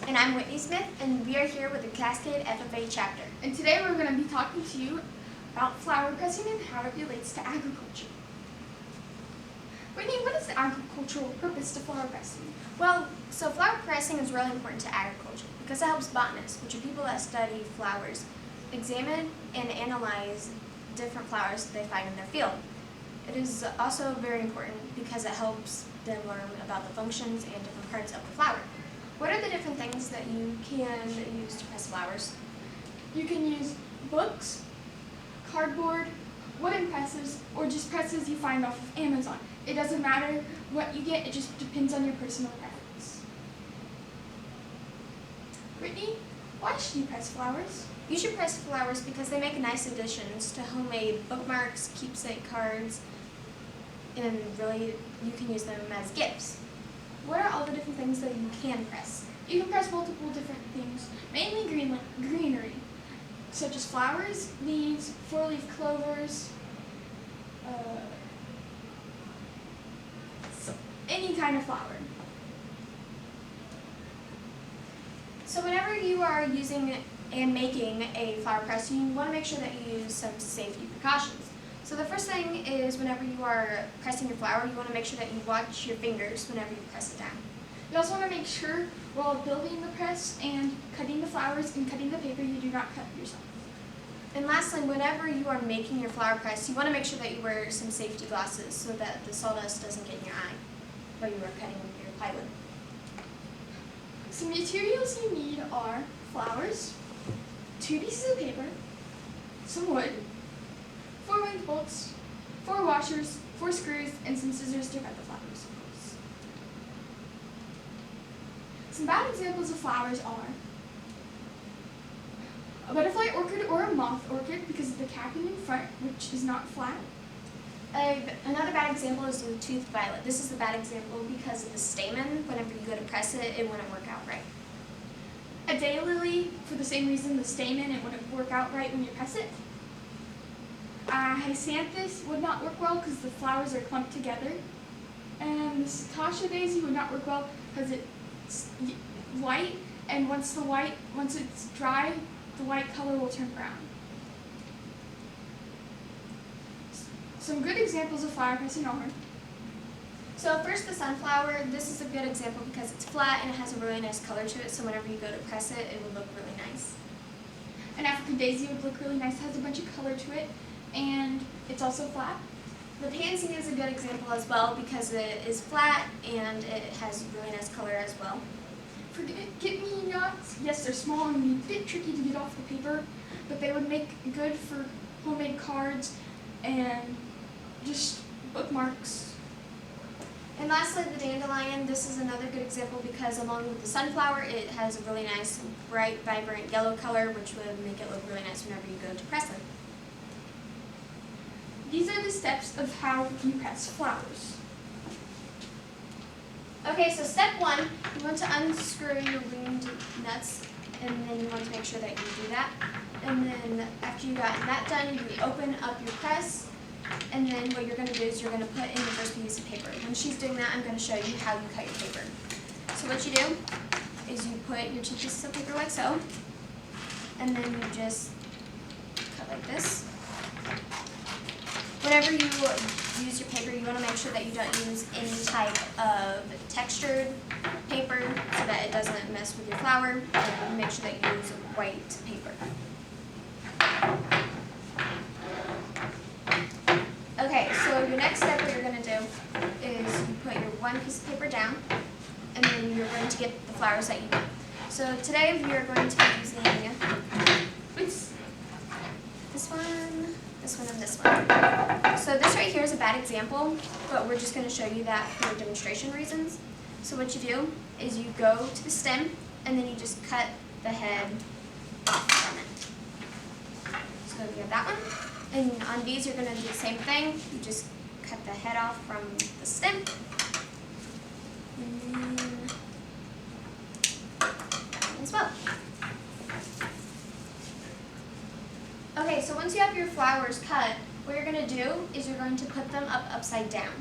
And I'm Whitney Smith, and we are here with the Cascade FFA chapter. And today we're going to be talking to you about flower pressing and how it relates to agriculture. Whitney, what is the agricultural purpose to flower pressing? Well, so flower pressing is really important to agriculture because it helps botanists, which are people that study flowers, examine and analyze different flowers that they find in their field. It is also very important because it helps them learn about the functions and different parts of the flower. What are the different things that you can use to press flowers? You can use books, cardboard, wooden presses, or just presses you find off of Amazon. It doesn't matter what you get, it just depends on your personal preference. Whitney, why should you press flowers? You should press flowers because they make nice additions to homemade bookmarks, keepsake cards, and really you can use them as gifts. What are all the different things that you can press? You can press multiple different things, mainly greenery, such as flowers, leaves, four-leaf clovers, any kind of flower. So whenever you are using and making a flower press, you want to make sure that you use some safety precautions. So the first thing is whenever you are pressing your flower, you want to make sure that you watch your fingers whenever you press it down. You also want to make sure while building the press and cutting the flowers and cutting the paper, you do not cut yourself. And lastly, whenever you are making your flower press, you want to make sure that you wear some safety glasses so that the sawdust doesn't get in your eye while you are cutting your plywood. Some materials you need are flowers, 2 pieces of paper, some wood, 4 wing bolts, 4 washers, 4 screws, and some scissors to cut the flowers. Some bad examples of flowers are a butterfly orchid or a moth orchid because of the capping in front, which is not flat. Another bad example is the toothed violet. This is the bad example because of the stamen. Whenever you go to press it, it wouldn't work out right. A daylily, for the same reason, the stamen, it wouldn't work out right when you press it. Hyacinthus would not work well because the flowers are clumped together. And the Satasha daisy would not work well because it's white, and once it's dry, the white color will turn brown. Some good examples of flower pressing are. So first the sunflower. This is a good example because it's flat and it has a really nice color to it, so whenever you go to press it, it will look really nice. An African daisy would look really nice, it has a bunch of color to it, and it's also flat. The pansy is a good example as well because it is flat and it has really nice color as well. Forget-me-nots, yes, they're small and a bit tricky to get off the paper, but they would make good for homemade cards and just bookmarks. And lastly, the dandelion. This is another good example because along with the sunflower, it has a really nice, bright, vibrant yellow color, which would make it look really nice whenever you go to press it. These are the steps of how you press flowers. Okay, so step 1, you want to unscrew your winged nuts, and then you want to make sure that you do that. And then after you got that done, you open up your press, and then what you're going to do is you're going to put in the first piece of paper. When she's doing that, I'm going to show you how you cut your paper. So what you do is you put your 2 pieces of paper like so, and then you just cut like this. Whenever you use your paper, you want to make sure that you don't use any type of textured paper so that it doesn't mess with your flower, and make sure that you use white paper. Okay, so your next step, what you're going to do is you put your 1 piece of paper down, and then you're going to get the flowers that you want. So today we are going to be using this one, and this one. So this right here is a bad example, but we're just going to show you that for demonstration reasons. So what you do is you go to the stem, and then you just cut the head off from it. So we have that one. And on these, you're going to do the same thing. You just cut the head off from the stem. And then that one as well. Okay, so once you have your flowers cut, what you're going to do is you're going to put them upside down.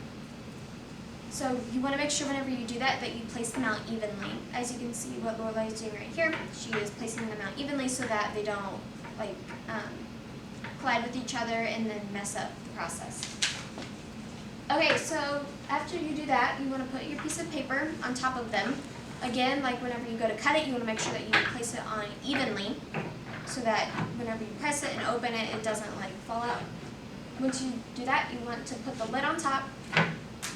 So you want to make sure whenever you do that you place them out evenly. As you can see what Lorelai is doing right here, she is placing them out evenly so that they don't collide with each other and then mess up the process. Okay, so after you do that, you want to put your piece of paper on top of them. Again, like whenever you go to cut it, you want to make sure that you place it on evenly so that whenever you press it and open it, it doesn't fall out. Once you do that, you want to put the lid on top,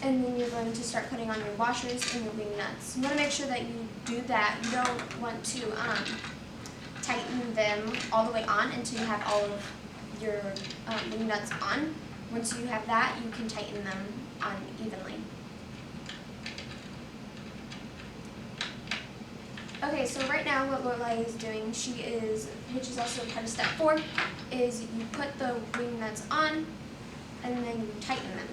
and then you're going to start putting on your washers and your wing nuts. You want to make sure that you do that. You don't want to tighten them all the way on until you have all of your wing nuts on. Once you have that, you can tighten them on evenly. Okay, so right now what Lorelai is doing, which is also part of step 4, is you put the wing nuts on and then you tighten them.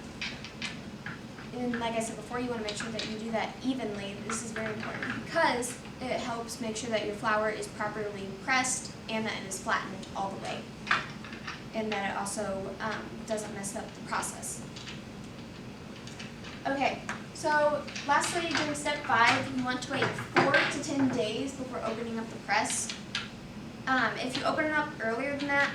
And like I said before, you want to make sure that you do that evenly. This is very important because it helps make sure that your flour is properly pressed and that it is flattened all the way. And that it also doesn't mess up the process. Okay, so lastly, during step 5, you want to wait 4 to 10 days before opening up the press. If you open it up earlier than that,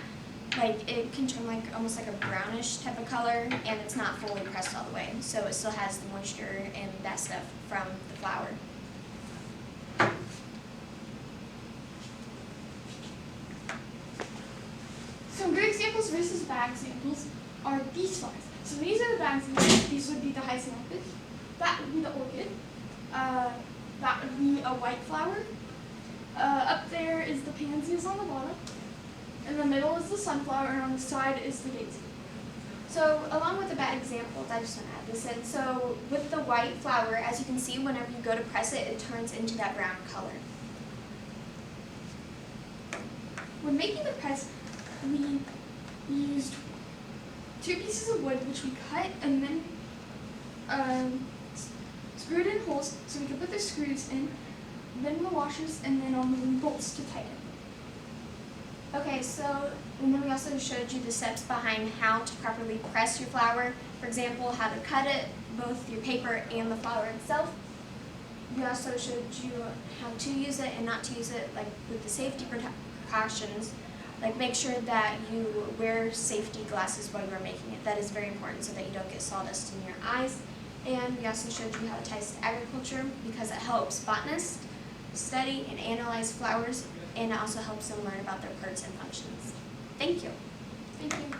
it can turn almost like a brownish type of color, and it's not fully pressed all the way. So it still has the moisture and that stuff from the flour. Some good examples versus bad examples are these flowers. So these are the bad examples. These would be the hyacinthus. That would be the orchid. That would be a white flower. Up there is the pansies on the bottom. In the middle is the sunflower, and on the side is the daisy. So along with the bad examples, I just want to add this in. So with the white flour, as you can see, whenever you go to press it, it turns into that brown color. When making the press, we used 2 pieces of wood, which we cut and then screwed in holes so we could put the screws in, then the washers, and then on the bolts to tighten. Okay, so and then we also showed you the steps behind how to properly press your flour. For example, how to cut it, both your paper and the flour itself. We also showed you how to use it and not to use it, with the safety precautions. Make sure that you wear safety glasses while you're making it. That is very important so that you don't get sawdust in your eyes. And we also showed you how it ties to agriculture because it helps botanists study and analyze flowers, and it also helps them learn about their parts and functions. Thank you. Thank you.